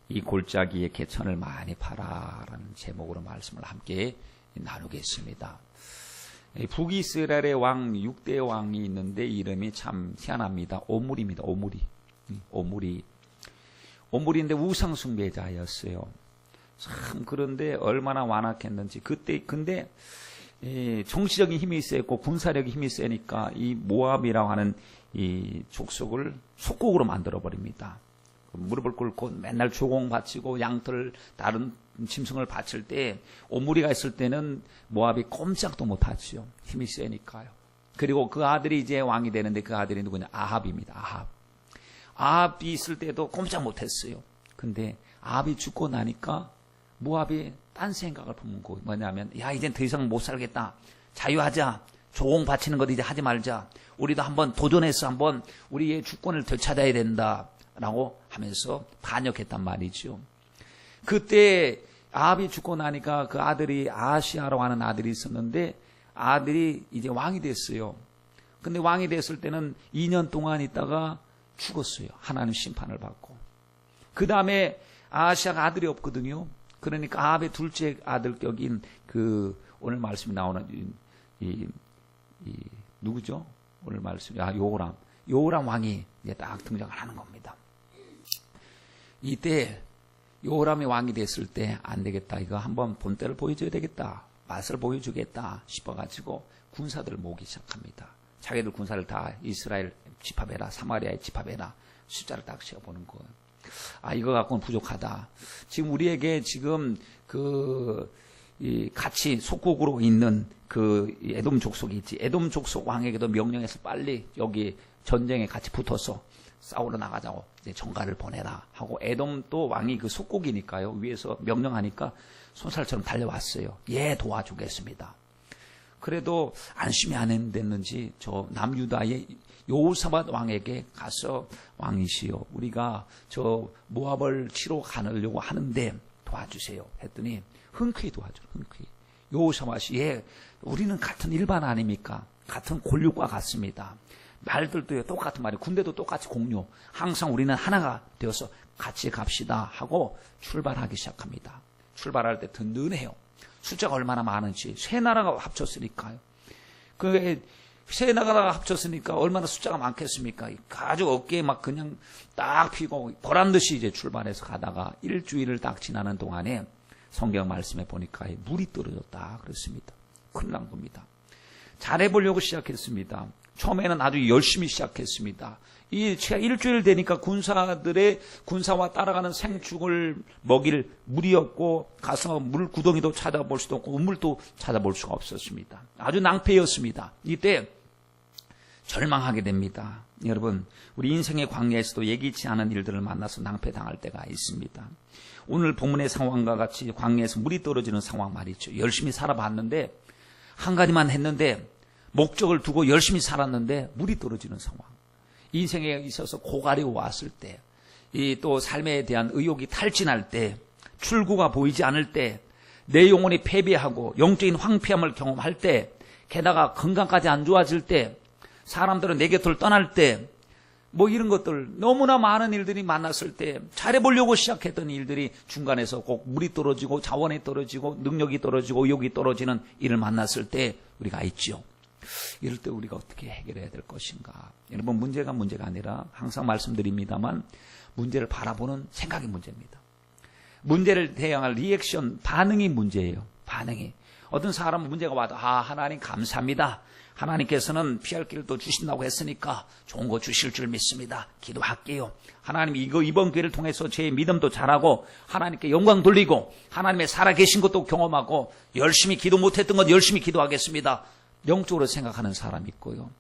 이 골짜기의 개천을 많이 파라라는 제목으로 말씀을 함께 나누겠습니다. 북이스라엘의 왕 6대 왕이 있는데 이름이 참 희한합니다. 오므리입니다. 오므리인데 우상 숭배자였어요. 참 그런데 얼마나 완악했는지 근데 정치적인 힘이 있었고 군사력이 힘이 세니까 이 모압이라고 하는 이 족속을 속국으로 만들어 버립니다. 무릎을 꿇고 맨날 조공 바치고 양털 다른 짐승을 바칠 때 오므리가 있을 때는 모압이 꼼짝도 못하지요. 힘이 세니까요. 그리고 그 아들이 이제 왕이 되는데 그 아들이 누구냐? 아합입니다. 아합이 있을 때도 꼼짝 못했어요. 근데 아합이 죽고 나니까 모압이 딴 생각을 품은 거 뭐냐면 이젠 더 이상 못 살겠다. 자유하자. 조공 바치는 것 이제 하지 말자. 우리도 한번 도전해서 한번 우리의 주권을 되찾아야 된다. 라고 하면서 반역했단 말이죠. 그때 아합이 죽고 나니까 그 아들이 아하시아라고 하는 아들이 있었는데 아들이 이제 왕이 됐어요. 근데 왕이 됐을 때는 2년 동안 있다가 죽었어요. 하나님 심판을 받고. 그 다음에 아하시아가 아들이 없거든요. 그러니까 아합의 둘째 아들 격인 오늘 말씀이 나오는 누구죠? 오늘 말씀이 요호람 왕이 이제 딱 등장을 하는 겁니다. 이때 요호람이 왕이 됐을 때 안 되겠다. 이거 한번 본때를 보여줘야 되겠다. 맛을 보여주겠다 싶어가지고 군사들을 모으기 시작합니다. 자기들 군사를 다 이스라엘 집합해라. 사마리아에 집합해라. 숫자를 딱 세어보는 거예요. 이거 갖고는 부족하다. 지금 우리에게 지금 같이 속국으로 있는 에돔 족속이 있지. 에돔 족속 왕에게도 명령해서 빨리 여기 전쟁에 같이 붙어서 싸우러 나가자고 이제 전가를 보내라 하고 에돔 또 왕이 그 속국이니까요. 위에서 명령하니까 손살처럼 달려왔어요. 도와주겠습니다. 그래도 안심이 안 됐는지 저 남유다의 여호사밧 왕에게 가서 왕이시여 우리가 저 모압을 치러 가려고 하는데 도와주세요 했더니 흔쾌히 도와줘요. 흔쾌히. 여호사밧이 우리는 같은 일반 아닙니까? 같은 골육과 같습니다. 말들도 똑같은 말이에요. 군대도 똑같이 공유. 항상 우리는 하나가 되어서 같이 갑시다 하고 출발하기 시작합니다. 출발할 때 든든해요. 숫자가 얼마나 많은지. 세 나라가 합쳤으니까요. 세 나라가 합쳤으니까 얼마나 숫자가 많겠습니까? 아주 어깨에 막 그냥 딱 피고 보란듯이 이제 출발해서 가다가 일주일을 딱 지나는 동안에 성경 말씀에 보니까 물이 떨어졌다 그랬습니다. 큰일 난 겁니다. 잘해보려고 시작했습니다. 처음에는 아주 열심히 시작했습니다. 일주일 되니까 군사와 따라가는 생축을 먹일 물이 없고 가서 물 구덩이도 찾아볼 수도 없고 우물도 찾아볼 수가 없었습니다. 아주 낭패였습니다. 이때 절망하게 됩니다. 여러분, 우리 인생의 광야에서도 예기치 않은 일들을 만나서 낭패당할 때가 있습니다. 오늘 본문의 상황과 같이 광야에서 물이 떨어지는 상황 말이죠. 열심히 살아봤는데 한 가지만 했는데 목적을 두고 열심히 살았는데 물이 떨어지는 상황. 인생에 있어서 고갈이 왔을 때, 또 삶에 대한 의욕이 탈진할 때, 출구가 보이지 않을 때, 내 영혼이 패배하고 영적인 황폐함을 경험할 때, 게다가 건강까지 안 좋아질 때, 사람들은 내 곁을 떠날 때, 이런 것들 너무나 많은 일들이 만났을 때 잘해보려고 시작했던 일들이 중간에서 꼭 물이 떨어지고 자원이 떨어지고 능력이 떨어지고 의욕이 떨어지는 일을 만났을 때 우리가 있죠. 이럴 때 우리가 어떻게 해결해야 될 것인가. 여러분, 문제가 아니라 항상 말씀드립니다만 문제를 바라보는 생각이 문제입니다. 문제를 대응할 리액션, 반응이 문제예요. 반응이. 어떤 사람은 문제가 와도 하나님 감사합니다. 하나님께서는 피할 길을 또 주신다고 했으니까 좋은 거 주실 줄 믿습니다. 기도할게요. 하나님 이번 기회를 통해서 제 믿음도 잘하고 하나님께 영광 돌리고 하나님의 살아계신 것도 경험하고 열심히 기도 못했던 것 열심히 기도하겠습니다. 영적으로 생각하는 사람이 있고요.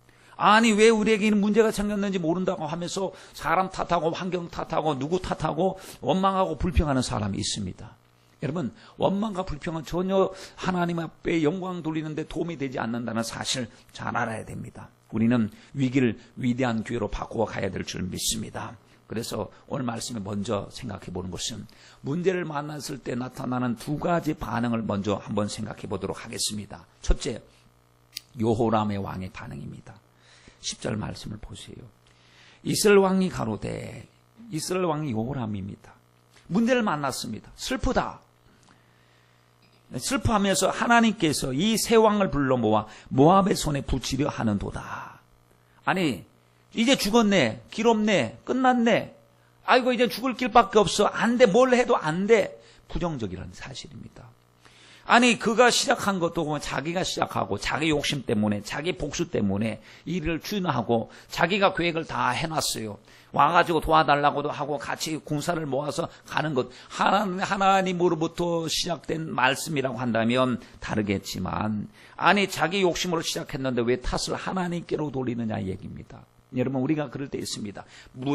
왜 우리에게 이런 문제가 생겼는지 모른다고 하면서 사람 탓하고 환경 탓하고 누구 탓하고 원망하고 불평하는 사람이 있습니다. 여러분, 원망과 불평은 전혀 하나님 앞에 영광 돌리는데 도움이 되지 않는다는 사실 잘 알아야 됩니다. 우리는 위기를 위대한 기회로 바꾸어 가야 될 줄 믿습니다. 그래서 오늘 말씀에 먼저 생각해 보는 것은 문제를 만났을 때 나타나는 두 가지 반응을 먼저 한번 생각해 보도록 하겠습니다. 첫째, 여호람의 왕의 반응입니다. 10절 말씀을 보세요. 이스라엘 왕이 가로되, 이스라엘 왕이 여호람입니다. 문제를 만났습니다. 슬프다. 슬퍼하면서 하나님께서 이 세 왕을 불러 모아 모압의 손에 붙이려 하는도다. 아니, 이제 죽었네, 길 없네, 끝났네, 아이고 이제 죽을 길밖에 없어, 안 돼, 뭘 해도 안 돼. 부정적이라는 사실입니다. 아니, 그가 시작한 것도 보면 자기가 시작하고 자기 욕심 때문에, 자기 복수 때문에 일을 추진하고 자기가 계획을 다 해놨어요. 와가지고 도와달라고도 하고 같이 군사를 모아서 가는 것, 하나님으로부터 시작된 말씀이라고 한다면 다르겠지만, 아니 자기 욕심으로 시작했는데 왜 탓을 하나님께로 돌리느냐 이 얘기입니다. 여러분, 우리가 그럴 때 있습니다.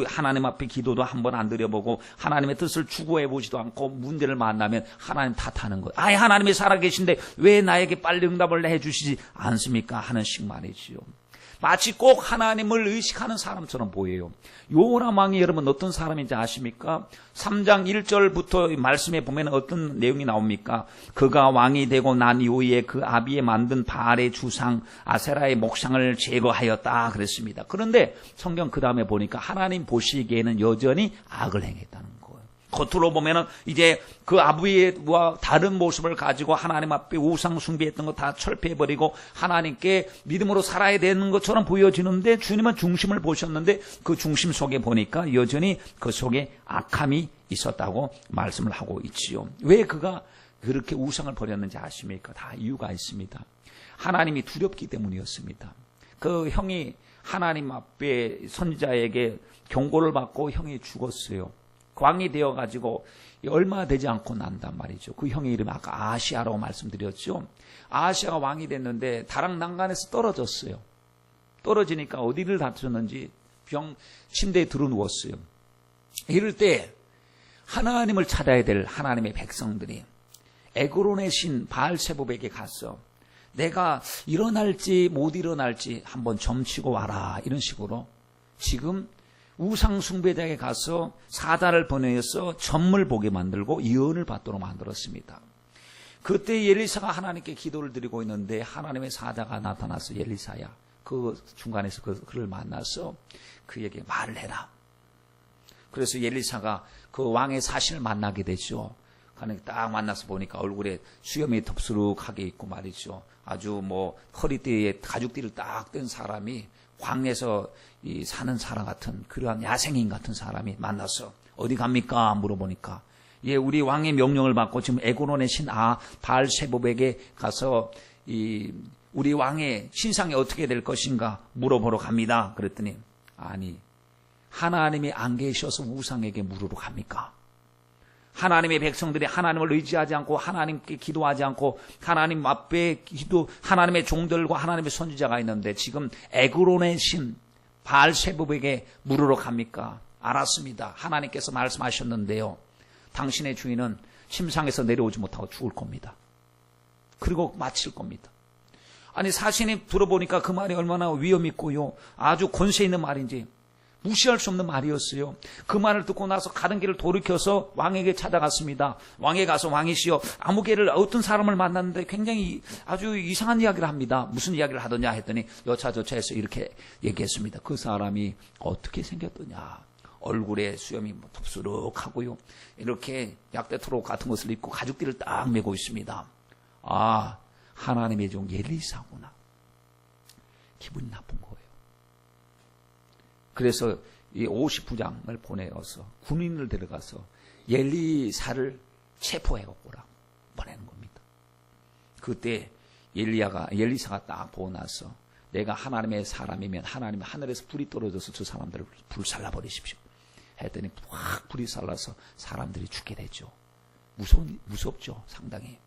하나님 앞에 기도도 한번 안 드려보고 하나님의 뜻을 추구해보지도 않고 문제를 만나면 하나님 탓하는 것. 아예 하나님이 살아계신데 왜 나에게 빨리 응답을 해주시지 않습니까? 하는 식 말이지요. 마치 꼭 하나님을 의식하는 사람처럼 보여요. 요람 왕이 여러분 어떤 사람인지 아십니까? 3장 1절부터 말씀에 보면 어떤 내용이 나옵니까? 그가 왕이 되고 난 이후에 그 아비에 만든 바알의 주상 아세라의 목상을 제거하였다 그랬습니다. 그런데 성경 그 다음에 보니까 하나님 보시기에는 여전히 악을 행했다는 거예요. 겉으로 보면은 이제 그 아비와 다른 모습을 가지고 하나님 앞에 우상 숭배했던 거 다 철폐해버리고 하나님께 믿음으로 살아야 되는 것처럼 보여지는데, 주님은 중심을 보셨는데 그 중심 속에 보니까 여전히 그 속에 악함이 있었다고 말씀을 하고 있지요. 왜 그가 그렇게 우상을 버렸는지 아십니까? 다 이유가 있습니다. 하나님이 두렵기 때문이었습니다. 그 형이 하나님 앞에 선지자에게 경고를 받고 형이 죽었어요. 왕이 되어가지고 얼마 되지 않고 난단 말이죠. 그 형의 이름이 아까 아하시아라고 말씀드렸죠. 아하시아가 왕이 됐는데 다락난간에서 떨어졌어요. 떨어지니까 어디를 다쳤는지 침대에 들어 누웠어요. 이럴 때 하나님을 찾아야 될 하나님의 백성들이 에그론의 신 바알세봅에게 가서 내가 일어날지 못 일어날지 한번 점치고 와라, 이런 식으로 지금 우상 숭배자에게 가서 사자를 보내서 점을 보게 만들고 예언을 받도록 만들었습니다. 그때 엘리사가 하나님께 기도를 드리고 있는데 하나님의 사자가 나타나서 엘리사야, 그 중간에서 그를 만나서 그에게 말을 해라. 그래서 엘리사가 그 왕의 사신을 만나게 되죠. 딱 만나서 보니까 얼굴에 수염이 덥수룩하게 있고 말이죠. 아주 허리띠에 가죽띠를 딱 뗀 사람이 광에서 사는 사람 같은 그러한 야생인 같은 사람이 만나서 어디 갑니까? 물어보니까 우리 왕의 명령을 받고 지금 에그론의 신 바알세봅에게 가서 우리 왕의 신상이 어떻게 될 것인가 물어보러 갑니다. 그랬더니 아니, 하나님이 안 계셔서 우상에게 물으러 갑니까? 하나님의 백성들이 하나님을 의지하지 않고 하나님께 기도하지 않고 하나님 앞에 하나님의 종들과 하나님의 선지자가 있는데 지금 에그론의 신 바알세봅에게 물으러 갑니까? 알았습니다. 하나님께서 말씀하셨는데요, 당신의 주인은 침상에서 내려오지 못하고 죽을 겁니다. 그리고 마칠 겁니다. 아니, 사신이 들어보니까 그 말이 얼마나 위험 있고요, 아주 권세 있는 말인지 무시할 수 없는 말이었어요. 그 말을 듣고 나서 가는 길을 돌이켜서 왕에게 찾아갔습니다. 왕에 가서 왕이시여, 아무개를 어떤 사람을 만났는데 굉장히 아주 이상한 이야기를 합니다. 무슨 이야기를 하더냐 했더니 여차저차해서 이렇게 얘기했습니다. 그 사람이 어떻게 생겼더냐, 얼굴에 수염이 덥수룩하고요, 이렇게 약대토록 같은 것을 입고 가죽띠를 딱 메고 있습니다. 아, 하나님의 종 엘리사구나. 기분이 나쁜 거예요. 그래서 이 50부장을 보내어서 군인을 데려가서 엘리사를 체포해 오라고 보내는 겁니다. 그때 엘리사가 딱 보고 나서 내가 하나님의 사람이면 하나님이 하늘에서 불이 떨어져서 저 사람들을 불살라 버리십시오 했더니 확 불이 살라서 사람들이 죽게 되죠. 무섭죠, 상당히.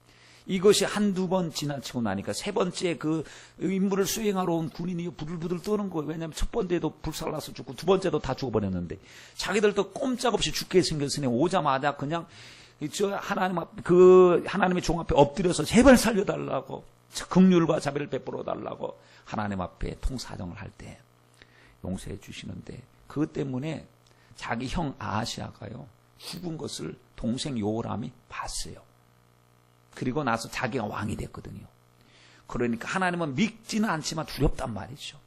이것이 한두 번 지나치고 나니까 세 번째 그 임무를 수행하러 온 군인이 부들부들 떠는 거예요. 왜냐하면 첫 번째도 불살라서 죽고 두 번째도 다 죽어버렸는데 자기들도 꼼짝없이 죽게 생겼으니 오자마자 그냥 하나님의 종 앞에 엎드려서 제발 살려달라고, 긍휼과 자비를 베풀어 달라고 하나님 앞에 통사정을 할 때 용서해 주시는데, 그것 때문에 자기 형 아하시아가요 죽은 것을 동생 요람이 봤어요. 그리고 나서 자기가 왕이 됐거든요. 그러니까 하나님은 믿지는 않지만 두렵단 말이죠.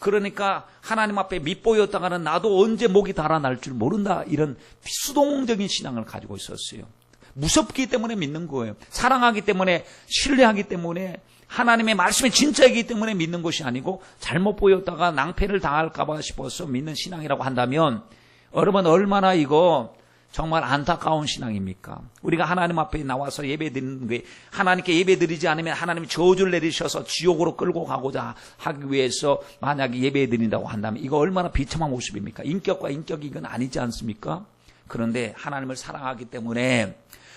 그러니까 하나님 앞에 밉보였다가는 나도 언제 목이 달아날 줄 모른다. 이런 수동적인 신앙을 가지고 있었어요. 무섭기 때문에 믿는 거예요. 사랑하기 때문에, 신뢰하기 때문에, 하나님의 말씀이 진짜이기 때문에 믿는 것이 아니고 잘못 보였다가 낭패를 당할까 봐 싶어서 믿는 신앙이라고 한다면 여러분 얼마나 이거 정말 안타까운 신앙입니까? 우리가 하나님 앞에 나와서 예배드리는 게 하나님께 예배드리지 않으면 하나님이 저주를 내리셔서 지옥으로 끌고 가고자 하기 위해서 만약에 예배드린다고 한다면 이거 얼마나 비참한 모습입니까? 인격과 인격이 이건 아니지 않습니까? 그런데 하나님을 사랑하기 때문에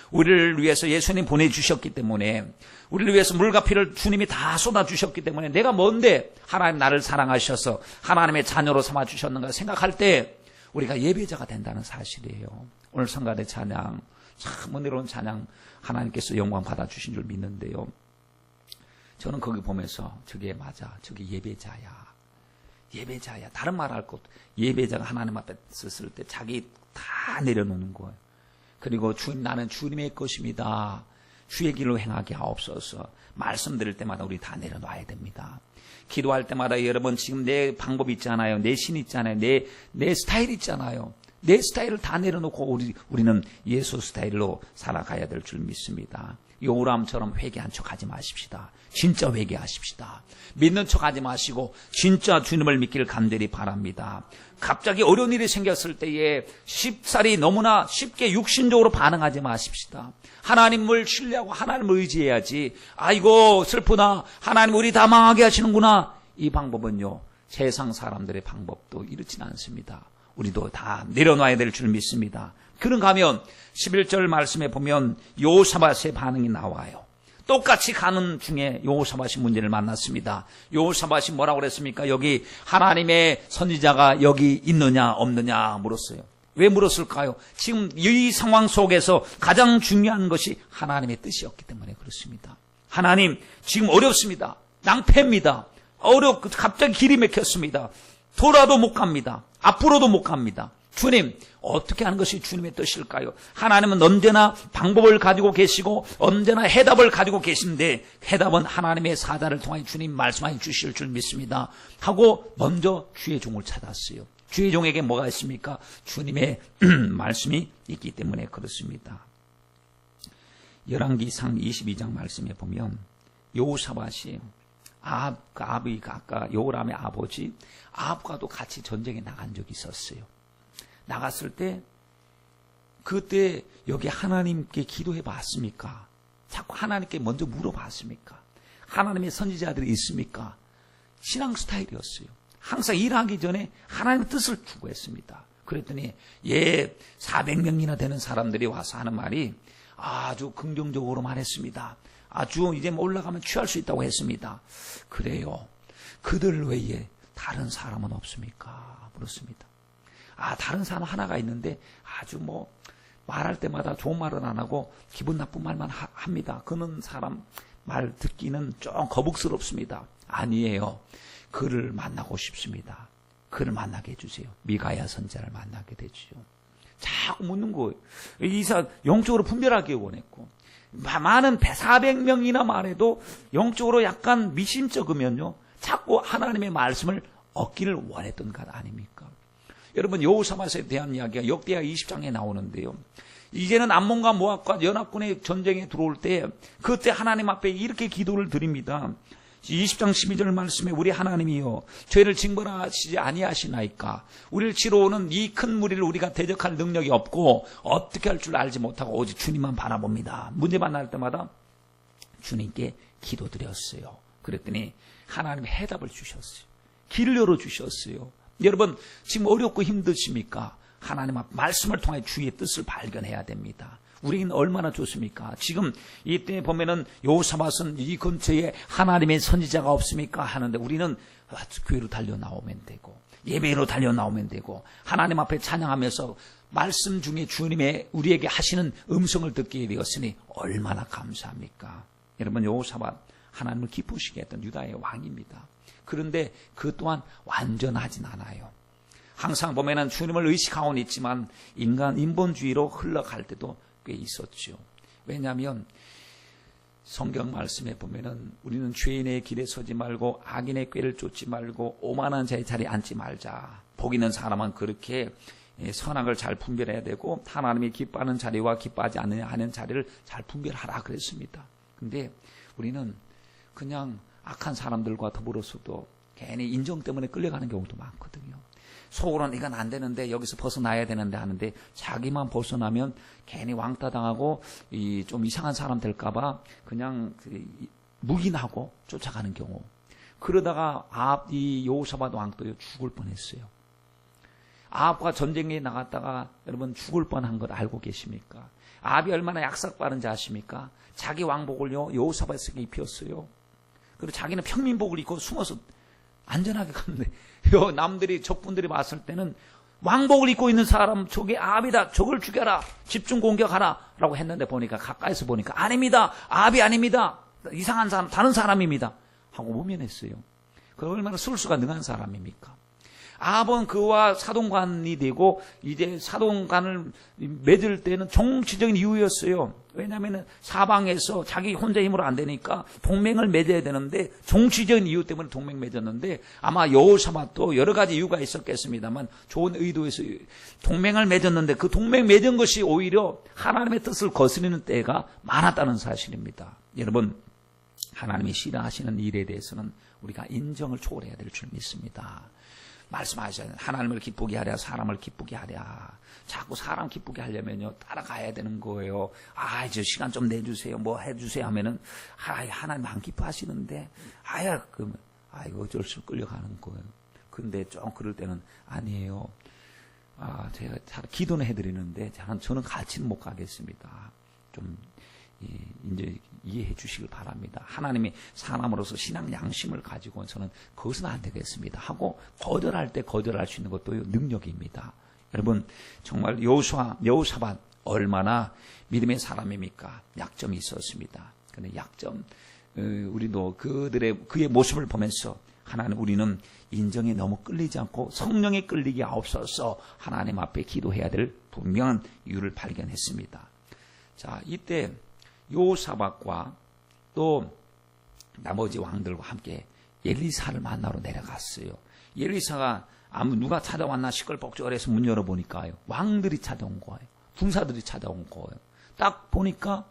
우리를 위해서 예수님 보내주셨기 때문에 우리를 위해서 물과 피를 주님이 다 쏟아주셨기 때문에 내가 뭔데 하나님 나를 사랑하셔서 하나님의 자녀로 삼아주셨는가 생각할 때 우리가 예배자가 된다는 사실이에요. 오늘 성가대 찬양 참 은혜로운 찬양 하나님께서 영광 받아주신 줄 믿는데요. 저는 거기 보면서 저게 맞아. 저게 예배자야. 예배자야. 다른 말 할 것. 예배자가 하나님 앞에 섰을 때 자기 다 내려놓는 거예요. 그리고 주님 나는 주님의 것입니다. 주의 길로 행하게 하옵소서. 말씀드릴 때마다 우리 다 내려놔야 됩니다. 기도할 때마다 여러분 지금 내 방법 있잖아요. 내 신 있잖아요. 내 스타일 있잖아요. 내 스타일을 다 내려놓고 우리는 예수 스타일로 살아가야 될 줄 믿습니다. 요람처럼 회개한 척 하지 마십시다. 진짜 회개하십시다. 믿는 척 하지 마시고 진짜 주님을 믿기를 간절히 바랍니다. 갑자기 어려운 일이 생겼을 때에 쉽사리 너무나 쉽게 육신적으로 반응하지 마십시다. 하나님을 신뢰하고 하나님을 의지해야지. 아이고 슬프다. 하나님 우리 다 망하게 하시는구나. 이 방법은요. 세상 사람들의 방법도 이렇진 않습니다. 우리도 다 내려놔야 될 줄 믿습니다. 그런가 하면 11절 말씀에 보면 여호사밧의 반응이 나와요. 똑같이 가는 중에 여호사밧이 문제를 만났습니다. 여호사밧이 뭐라고 그랬습니까? 여기 하나님의 선지자가 여기 있느냐 없느냐 물었어요. 왜 물었을까요? 지금 이 상황 속에서 가장 중요한 것이 하나님의 뜻이었기 때문에 그렇습니다. 하나님 지금 어렵습니다. 낭패입니다. 갑자기 길이 막혔습니다. 돌아도 못 갑니다. 앞으로도 못 갑니다. 주님 어떻게 하는 것이 주님의 뜻일까요? 하나님은 언제나 방법을 가지고 계시고 언제나 해답을 가지고 계신데 해답은 하나님의 사자를 통해 주님 말씀해 주실 줄 믿습니다. 하고 먼저 주의 종을 찾았어요. 주의 종에게 뭐가 있습니까? 주님의 말씀이 있기 때문에 그렇습니다. 열왕기상 22장 말씀에 보면 여호사밧이 아까 요람의 아버지 아합과도 같이 전쟁에 나간 적이 있었어요. 나갔을 때 그때 여기 하나님께 기도해 봤습니까? 자꾸 하나님께 먼저 물어봤습니까? 하나님의 선지자들이 있습니까? 신앙 스타일이었어요. 항상 일하기 전에 하나님의 뜻을 추구했습니다. 그랬더니 400명이나 되는 사람들이 와서 하는 말이 아주 긍정적으로 말했습니다. 아주 이제 올라가면 취할 수 있다고 했습니다. 그래요. 그들 외에 다른 사람은 없습니까? 물었습니다. 다른 사람 하나가 있는데 아주 말할 때마다 좋은 말은 안 하고 기분 나쁜 말만 합니다. 그는 사람 말 듣기는 좀 거북스럽습니다. 아니에요. 그를 만나고 싶습니다. 그를 만나게 해주세요. 미가야 선지자를 만나게 되죠. 자꾸 묻는 거예요. 이사 영적으로 분별하기 원했고 많은 400명이나 말해도 영적으로 약간 미심쩍으면요. 자꾸 하나님의 말씀을 얻기를 원했던 것 아닙니까? 여러분 여호사밧에 대한 이야기가 역대하 20장에 나오는데요. 이제는 암몬과 모압과 연합군의 전쟁에 들어올 때 그때 하나님 앞에 이렇게 기도를 드립니다. 20장 12절 말씀에 우리 하나님이여 죄를 징벌하시지 아니하시나이까. 우리를 치러 오는 이 큰 무리를 우리가 대적할 능력이 없고 어떻게 할 줄 알지 못하고 오직 주님만 바라봅니다. 문제 만날 때마다 주님께 기도드렸어요. 그랬더니 하나님이 해답을 주셨어요. 길을 열어주셨어요. 여러분 지금 어렵고 힘드십니까? 하나님 앞 말씀을 통해 주의 뜻을 발견해야 됩니다. 우리는 얼마나 좋습니까? 지금 이때 보면은 여호사밧은 이 근처에 하나님의 선지자가 없습니까? 하는데 우리는 교회로 달려 나오면 되고 예배로 달려 나오면 되고 하나님 앞에 찬양하면서 말씀 중에 주님의 우리에게 하시는 음성을 듣게 되었으니 얼마나 감사합니까? 여러분 여호사밧 하나님을 기쁘시게 했던 유다의 왕입니다. 그런데 그 또한 완전하진 않아요. 항상 보면은 주님을 의식하고는 있지만 인본주의로 흘러갈 때도 꽤 있었죠. 왜냐하면 성경 말씀에 보면은 우리는 죄인의 길에 서지 말고 악인의 꾀를 쫓지 말고 오만한 자의 자리에 앉지 말자. 복 있는 사람은 그렇게 선악을 잘 분별해야 되고 하나님이 기뻐하는 자리와 기뻐하지 않느냐 하는 자리를 잘 분별하라 그랬습니다. 근데 우리는 그냥 악한 사람들과 더불어서도 괜히 인정 때문에 끌려가는 경우도 많거든요. 속으로는 이건 안 되는데 여기서 벗어나야 되는데 하는데 자기만 벗어나면 괜히 왕따 당하고 좀 이상한 사람 될까봐 그냥 묵인하고 쫓아가는 경우. 그러다가 이 여호사밧 왕도 죽을 뻔했어요. 아합과 전쟁에 나갔다가 여러분 죽을 뻔한 걸 알고 계십니까? 아합이 얼마나 약삭빠른 자 아십니까? 자기 왕복을요 여호사밧에게 입혔어요. 그리고 자기는 평민복을 입고 숨어서 안전하게 갔는데 남들이 적군들이 봤을 때는 왕복을 입고 있는 사람 저게 아합이다. 저걸 죽여라. 집중 공격하라. 라고 했는데 보니까 가까이서 보니까 아닙니다. 아합이 아닙니다. 이상한 사람 다른 사람입니다. 하고 모면했어요. 그 얼마나 술수가 능한 사람입니까? 아합은 그와 사동관이 되고 이제 사동관을 맺을 때는 정치적인 이유였어요. 왜냐하면 사방에서 자기 혼자 힘으로 안 되니까 동맹을 맺어야 되는데 정치적인 이유 때문에 동맹 맺었는데 아마 여호사밧도 여러 가지 이유가 있었겠습니다만 좋은 의도에서 동맹을 맺었는데 그 동맹 맺은 것이 오히려 하나님의 뜻을 거스르는 때가 많았다는 사실입니다. 여러분 하나님이 싫어하시는 일에 대해서는 우리가 인정을 초월해야 될 줄 믿습니다. 말씀하셔야 돼요. 하나님을 기쁘게 하랴 사람을 기쁘게 하랴. 자꾸 사람 기쁘게 하려면요 따라가야 되는 거예요. 저 시간 좀 내주세요. 뭐 해주세요 하면은 하나님 안 기뻐하시는데 이거 어쩔 수 없이 끌려가는 거예요. 근데 좀 그럴 때는 아니에요. 제가 기도는 해드리는데 저는 같이는 못 가겠습니다. 좀 이제 이해해 주시길 바랍니다. 하나님이 사람으로서 신앙 양심을 가지고서는 그것은 안 되겠습니다 하고 거절할 때 거절할 수 있는 것도 능력입니다. 여러분 정말 여호사밧 얼마나 믿음의 사람입니까? 약점이 있었습니다. 근데 약점 우리도 그의 모습을 보면서 하나님 우리는 인정에 너무 끌리지 않고 성령에 끌리게 하옵소서 하나님 앞에 기도해야 될 분명한 이유를 발견했습니다. 자 이때 여호사밧과 또 나머지 왕들과 함께 엘리사를 만나러 내려갔어요. 엘리사가 누가 찾아왔나 시끌벅적해서 문 열어보니까요. 왕들이 찾아온 거예요. 군사들이 찾아온 거예요. 딱 보니까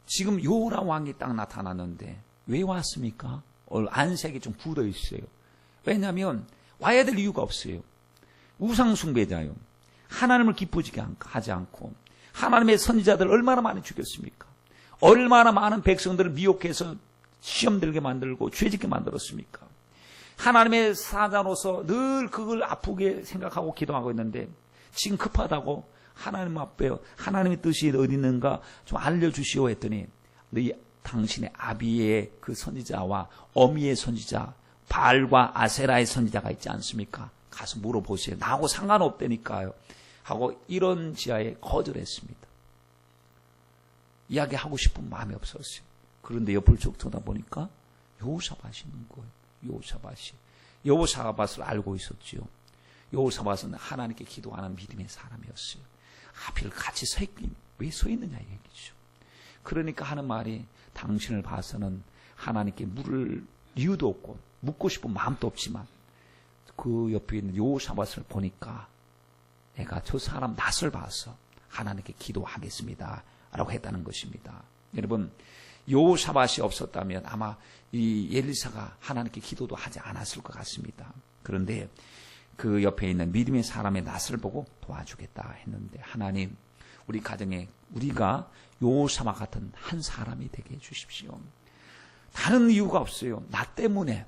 지금 요람 왕이 딱 나타났는데 왜 왔습니까? 안색이 좀 굳어 있어요. 왜냐하면 와야 될 이유가 없어요. 우상 숭배자요. 하나님을 기쁘지게 하지 않고 하나님의 선지자들 얼마나 많이 죽였습니까? 얼마나 많은 백성들을 미혹해서 시험 들게 만들고 죄짓게 만들었습니까? 하나님의 사자로서 늘 그걸 아프게 생각하고 기도하고 있는데 지금 급하다고 하나님 앞에 하나님의 뜻이 어디 있는가 좀 알려주시오 했더니 당신의 아비의 그 선지자와 어미의 선지자 바알과 아세라의 선지자가 있지 않습니까? 가서 물어보세요. 나하고 상관없다니까요. 하고 이런 지하에 거절했습니다. 이야기하고 싶은 마음이 없었어요. 그런데 옆을 쭉 쳐다보니까 여호사밧이 있는 거예요. 여호사밧을 알고 있었지요. 여호사밧은 하나님께 기도하는 믿음의 사람이었어요. 하필 같이 왜 서 있느냐 얘기죠. 그러니까 하는 말이 당신을 봐서는 하나님께 물을 이유도 없고 묻고 싶은 마음도 없지만 그 옆에 있는 여호사밧을 보니까 내가 저 사람 낯을 봐서 하나님께 기도하겠습니다 라고 했다는 것입니다. 여러분 여호사밧이 없었다면 아마 이 엘리사가 하나님께 기도도 하지 않았을 것 같습니다. 그런데 그 옆에 있는 믿음의 사람의 낯을 보고 도와주겠다 했는데 하나님 우리 가정에 우리가 여호사밧 같은 한 사람이 되게 해주십시오. 다른 이유가 없어요. 나 때문에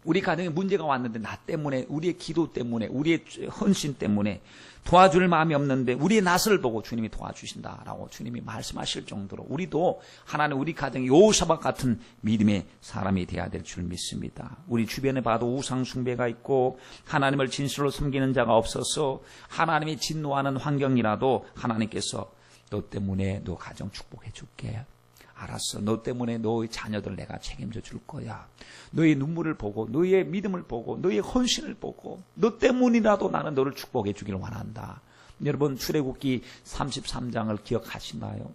우리 가정에 문제가 왔는데 나 때문에 우리의 기도 때문에 우리의 헌신 때문에 도와줄 마음이 없는데 우리의 낯을 보고 주님이 도와주신다라고 주님이 말씀하실 정도로 우리도 하나님 우리 가정에 여호사밧 같은 믿음의 사람이 되어야 될 줄 믿습니다. 우리 주변에 봐도 우상 숭배가 있고 하나님을 진실로 섬기는 자가 없어서 하나님이 진노하는 환경이라도 하나님께서 너 때문에 너 가정 축복해 줄게. 알았어. 너 때문에 너의 자녀들 내가 책임져 줄 거야. 너의 눈물을 보고 너의 믿음을 보고 너의 헌신을 보고 너 때문이라도 나는 너를 축복해 주기를 원한다. 여러분 출애굽기 33장을 기억하시나요?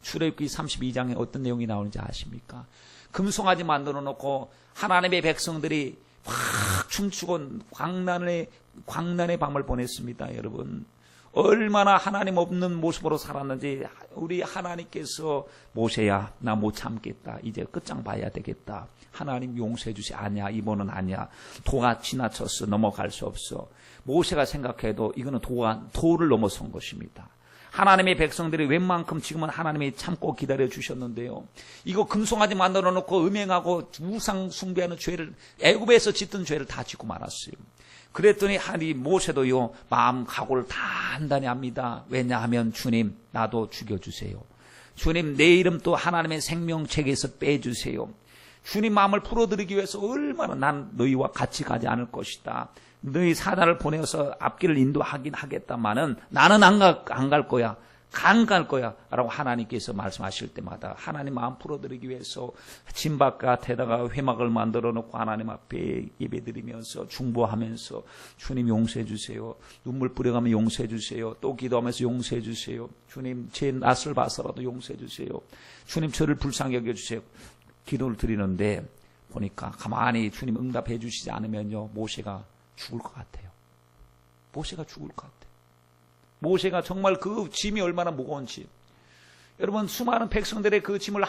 출애굽기 32장에 어떤 내용이 나오는지 아십니까? 금송아지 만들어 놓고 하나님의 백성들이 막 춤추고 광란의 밤을 보냈습니다. 여러분, 얼마나 하나님 없는 모습으로 살았는지. 우리 하나님께서 모세야, 나 못 참겠다, 이제 끝장 봐야 되겠다, 하나님 용서해 주시. 아니야, 이번은 아니야, 도가 지나쳤어, 넘어갈 수 없어. 모세가 생각해도 이거는 도를 넘어선 것입니다. 하나님의 백성들이 웬만큼 지금은 하나님이 참고 기다려 주셨는데요, 이거 금송아지 만들어 놓고 음행하고 우상 숭배하는 죄를, 애굽에서 짓던 죄를 다 짓고 말았어요. 그랬더니 모세도요, 마음 각오를 단단히 합니다. 왜냐하면 주님, 나도 죽여주세요. 주님, 내 이름 또 하나님의 생명책에서 빼주세요. 주님 마음을 풀어드리기 위해서 얼마나 난 너희와 같이 가지 않을 것이다. 너희 사자를 보내어서 앞길을 인도하긴 하겠다마는 나는 안 갈 거야. 안 갈 거야. 라고 하나님께서 말씀하실 때마다 하나님 마음 풀어드리기 위해서 진바깥에다가 회막을 만들어 놓고 하나님 앞에 예배드리면서 중보하면서 주님 용서해 주세요. 눈물 뿌려가면 용서해 주세요. 또 기도하면서 용서해 주세요. 주님, 제 낯을 봐서라도 용서해 주세요. 주님, 저를 불쌍히 여겨주세요. 기도를 드리는데 보니까 가만히 주님 응답해 주시지 않으면요, 모세가 죽을 것 같아요. 모세가 죽을 것 같아요. 모세가 정말 그 짐이 얼마나 무거운지. 여러분, 수많은 백성들의 그 짐을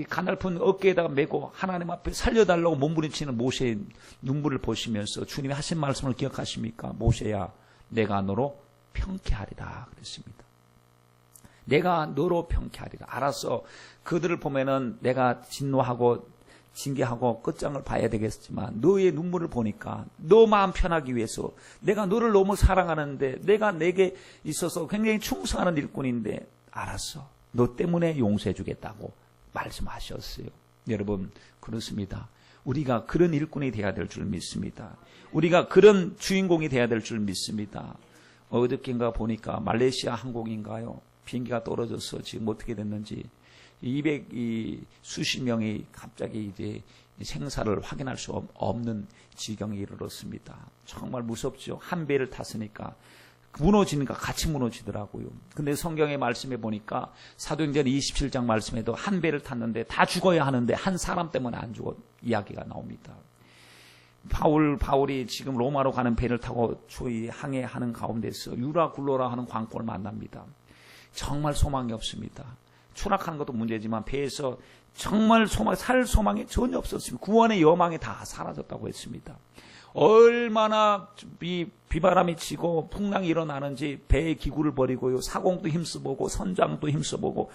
가날픈 어깨에다가 메고 하나님 앞에 살려달라고 몸부림치는 모세의 눈물을 보시면서 주님이 하신 말씀을 기억하십니까? 모세야, 내가 너로 평쾌하리라 그랬습니다. 내가 너로 평쾌하리라. 알았어, 그들을 보면은 내가 진노하고 징계하고 끝장을 봐야 되겠지만 너의 눈물을 보니까 너 마음 편하기 위해서, 내가 너를 너무 사랑하는데, 내가 내게 있어서 굉장히 충성하는 일꾼인데, 알았어, 너 때문에 용서해 주겠다고 말씀하셨어요. 여러분, 그렇습니다. 우리가 그런 일꾼이 되어야 될 줄 믿습니다. 우리가 그런 주인공이 되어야 될 줄 믿습니다. 어저께인가 보니까 말레이시아 항공인가요? 비행기가 떨어져서 지금 어떻게 됐는지 200수십 명이 갑자기 이제 생사를 확인할 수 없는 지경에 이르렀습니다. 정말 무섭죠. 한 배를 탔으니까 무너지니까 같이 무너지더라고요. 근데 성경의 말씀에 보니까 사도행전 27장 말씀에도 한 배를 탔는데 다 죽어야 하는데 한 사람 때문에 안 죽어 이야기가 나옵니다. 바울이 지금 로마로 가는 배를 타고 저희 항해하는 가운데서 유라굴로라 하는 광포를 만납니다. 정말 소망이 없습니다. 추락하는 것도 문제지만 배에서 정말 살 소망이 전혀 없었습니다. 구원의 여망이 다 사라졌다고 했습니다. 얼마나 비바람이 치고 풍랑이 일어나는지 배의 기구를 버리고요, 사공도 힘써보고 선장도 힘써보고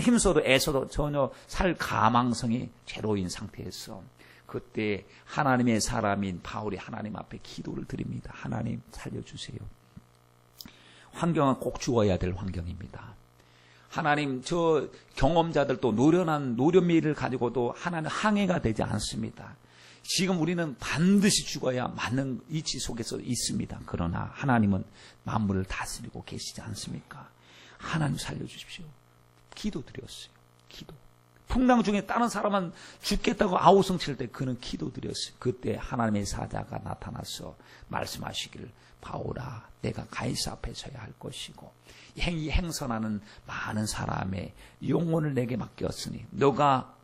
힘써도 애써도 전혀 살 가망성이 제로인 상태에서 그때 하나님의 사람인 바울이 하나님 앞에 기도를 드립니다. 하나님 살려주세요. 환경은 꼭 죽어야 될 환경입니다. 하나님, 저 경험자들도 노련한 노련미를 가지고도 하나님 항해가 되지 않습니다. 지금 우리는 반드시 죽어야 맞는 이치 속에서 있습니다. 그러나 하나님은 만물을 다스리고 계시지 않습니까? 하나님 살려주십시오. 기도드렸어요. 기도. 풍랑 중에 다른 사람은 죽겠다고 아우성 칠 때 그는 기도드렸어요. 그때 하나님의 사자가 나타나서 말씀하시기를, 바울아, 내가 가이사 앞에 서야 할 것이고 행선하는 많은 사람의 영혼을 내게 맡겼으니 너가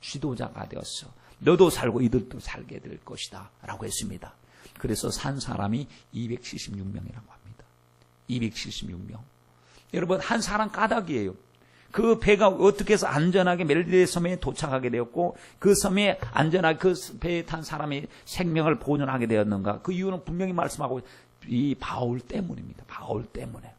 지도자가 되었어. 너도 살고 이들도 살게 될 것이다 라고 했습니다. 그래서 산 사람이 276명이라고 합니다. 276명. 여러분, 한 사람 까닭이에요. 그 배가 어떻게 해서 안전하게 멜리데 섬에 도착하게 되었고 그 섬에 안전하게 그 배에 탄 사람이 생명을 보존하게 되었는가? 그 이유는 분명히 말씀하고 이 바울 때문입니다. 바울 때문에.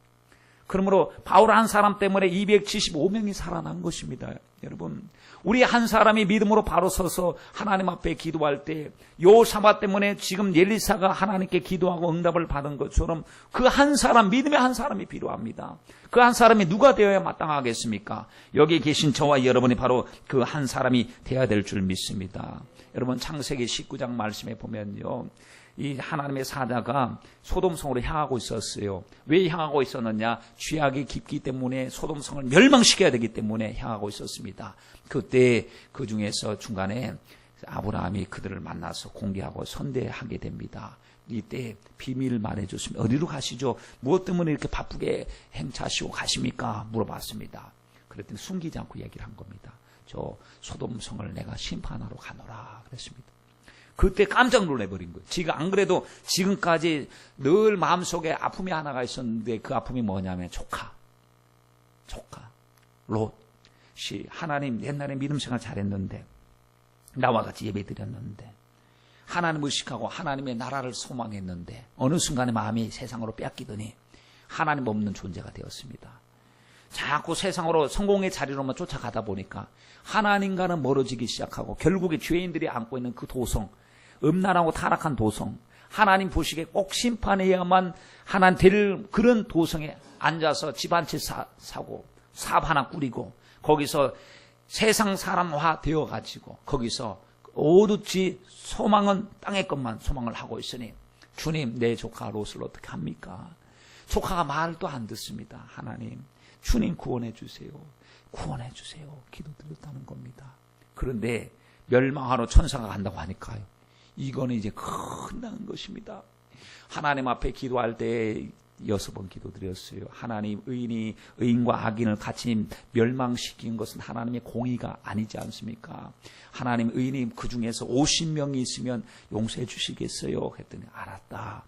그러므로 바울 한 사람 때문에 275명이 살아난 것입니다. 여러분, 우리 한 사람이 믿음으로 바로 서서 하나님 앞에 기도할 때 요사바 때문에 지금 엘리사가 하나님께 기도하고 응답을 받은 것처럼 그 한 사람, 믿음의 한 사람이 필요합니다. 그 한 사람이 누가 되어야 마땅하겠습니까? 여기 계신 저와 여러분이 바로 그 한 사람이 되어야 될 줄 믿습니다. 여러분, 창세기 19장 말씀에 보면요, 이 하나님의 사자가 소돔성으로 향하고 있었어요. 왜 향하고 있었느냐? 죄악이 깊기 때문에 소돔성을 멸망시켜야 되기 때문에 향하고 있었습니다. 그때 그 중에서 중간에 아브라함이 그들을 만나서 공개하고 선대하게 됩니다. 이때 비밀을 말해줬습니다. 어디로 가시죠? 무엇 때문에 이렇게 바쁘게 행차하시고 가십니까? 물어봤습니다. 그랬더니 숨기지 않고 얘기를 한 겁니다. 저 소돔성을 내가 심판하러 가노라 그랬습니다. 그때 깜짝 놀래버린 거예요. 지가 안 그래도 지금까지 늘 마음속에 아픔이 하나가 있었는데 그 아픔이 뭐냐면 조카 롯이 하나님 옛날에 믿음 생활 잘했는데 나와 같이 예배 드렸는데 하나님 의식하고 하나님의 나라를 소망했는데 어느 순간에 마음이 세상으로 뺏기더니 하나님 없는 존재가 되었습니다. 자꾸 세상으로 성공의 자리로만 쫓아가다 보니까 하나님과는 멀어지기 시작하고 결국에 죄인들이 안고 있는 그 도성, 음란하고 타락한 도성, 하나님 보시기에 꼭 심판해야만 하나님 될 그런 도성에 앉아서 집 한 채 사고 사업 하나 꾸리고 거기서 세상 사람화 되어가지고 거기서 오롯이 소망은 땅의 것만 소망을 하고 있으니 주님 내 조카 롯을 어떻게 합니까? 조카가 말도 안 듣습니다. 하나님 주님 구원해 주세요. 구원해 주세요. 기도드렸다는 겁니다. 그런데 멸망하러 천사가 간다고 하니까요. 이거는 이제 끝난 것입니다. 하나님 앞에 기도할 때 6번 기도드렸어요. 하나님 의인과 악인을 같이 멸망시킨 것은 하나님의 공의가 아니지 않습니까? 하나님 의인이 그 중에서 50명이 있으면 용서해 주시겠어요? 했더니 알았다.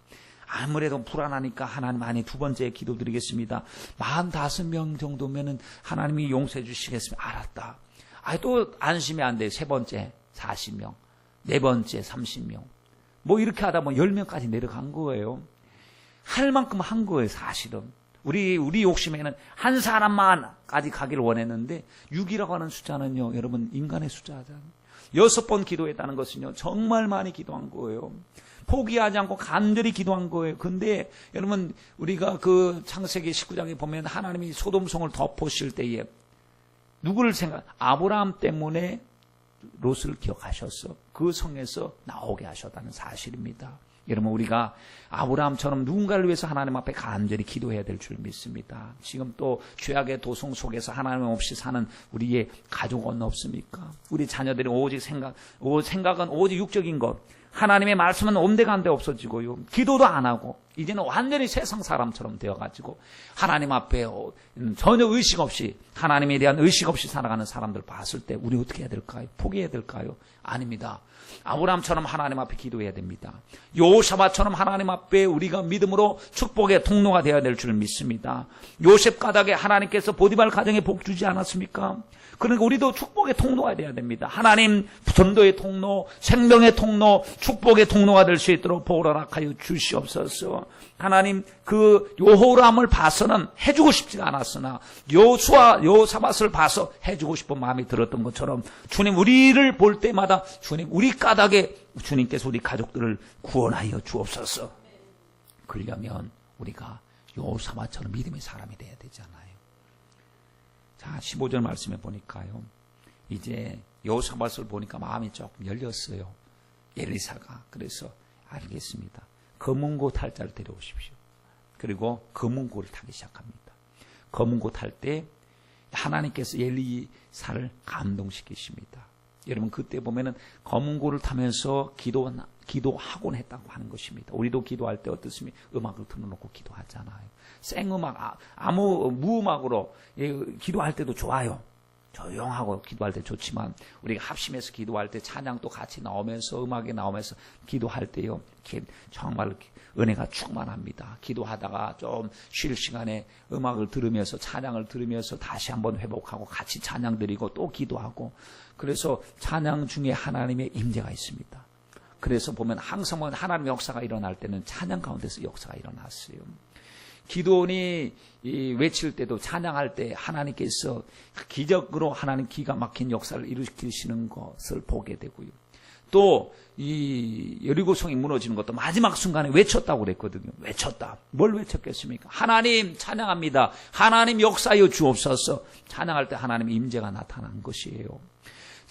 아무래도 불안하니까 하나님 안에 두 번째 기도드리겠습니다. 45명 정도면은 하나님이 용서해 주시겠습니다. 알았다. 또 안심이 안 돼요. 세 번째 40명, 네 번째 30명. 뭐 이렇게 하다 보면 10명까지 내려간 거예요. 할 만큼 한 거예요, 사실은. 우리 욕심에는 한 사람만까지 가기를 원했는데 6이라고 하는 숫자는요, 여러분 인간의 숫자잖아요. 6번 기도했다는 것은요, 정말 많이 기도한 거예요. 포기하지 않고 간절히 기도한 거예요. 근데 여러분 우리가 그 창세기 19장에 보면 하나님이 소돔성을 덮으실 때에 누구를 아브라함 때문에 롯을 기억하셨어. 그 성에서 나오게 하셨다는 사실입니다. 여러분 우리가 아브라함처럼 누군가를 위해서 하나님 앞에 간절히 기도해야 될 줄 믿습니다. 지금 또 죄악의 도성 속에서 하나님 없이 사는 우리의 가족은 없습니까? 우리 자녀들이 오직 생각은 오직 육적인 것. 하나님의 말씀은 온데간데 없어지고요. 기도도 안 하고 이제는 완전히 세상 사람처럼 되어가지고 하나님 앞에 전혀 의식 없이 하나님에 대한 의식 없이 살아가는 사람들 봤을 때 우리 어떻게 해야 될까요? 포기해야 될까요? 아닙니다. 아브라함처럼 하나님 앞에 기도해야 됩니다. 요사바처럼 하나님 앞에 우리가 믿음으로 축복의 통로가 되어야 될 줄 믿습니다. 요셉 가닥에 하나님께서 보디발 가정에 복 주지 않았습니까? 그러니까 우리도 축복의 통로가 되어야 됩니다. 하나님 전도의 통로, 생명의 통로, 축복의 통로가 될 수 있도록 복을 허락하여 주시옵소서. 하나님 그 여호람을 봐서는 해주고 싶지가 않았으나 요수와 요사밧을 봐서 해주고 싶은 마음이 들었던 것처럼 주님 우리를 볼 때마다 주님 우리 까닭에 주님께서 우리 가족들을 구원하여 주옵소서. 그러려면 우리가 요사밧처럼 믿음의 사람이 돼야 되잖아요. 자, 15절 말씀에 보니까요. 이제 여호사밧을 보니까 마음이 조금 열렸어요. 엘리사가. 그래서 알겠습니다. 검은고 탈 자를 데려오십시오. 그리고 검은고를 타기 시작합니다. 검은고 탈 때 하나님께서 엘리사를 감동시키십니다. 여러분 그때 보면은 검은고를 타면서 기도하곤 했다고 하는 것입니다. 우리도 기도할 때 어떻습니까? 음악을 틀어놓고 기도하잖아요. 생음악, 무음악으로 기도할 때도 좋아요. 조용하고 기도할 때 좋지만 우리가 합심해서 기도할 때 찬양도 같이 나오면서 음악이 나오면서 기도할 때요. 정말 은혜가 충만합니다. 기도하다가 좀 쉴 시간에 음악을 들으면서 찬양을 들으면서 다시 한번 회복하고 같이 찬양 드리고 또 기도하고 그래서 찬양 중에 하나님의 임재가 있습니다. 그래서 보면 항상 하나님의 역사가 일어날 때는 찬양 가운데서 역사가 일어났어요. 기도원이 외칠 때도 찬양할 때 하나님께서 기적으로 하나님 기가 막힌 역사를 일으키시는 것을 보게 되고요. 또 이 여리고성이 무너지는 것도 마지막 순간에 외쳤다고 그랬거든요. 외쳤다. 뭘 외쳤겠습니까? 하나님 찬양합니다. 하나님 역사여 주옵소서. 찬양할 때 하나님의 임재가 나타난 것이에요.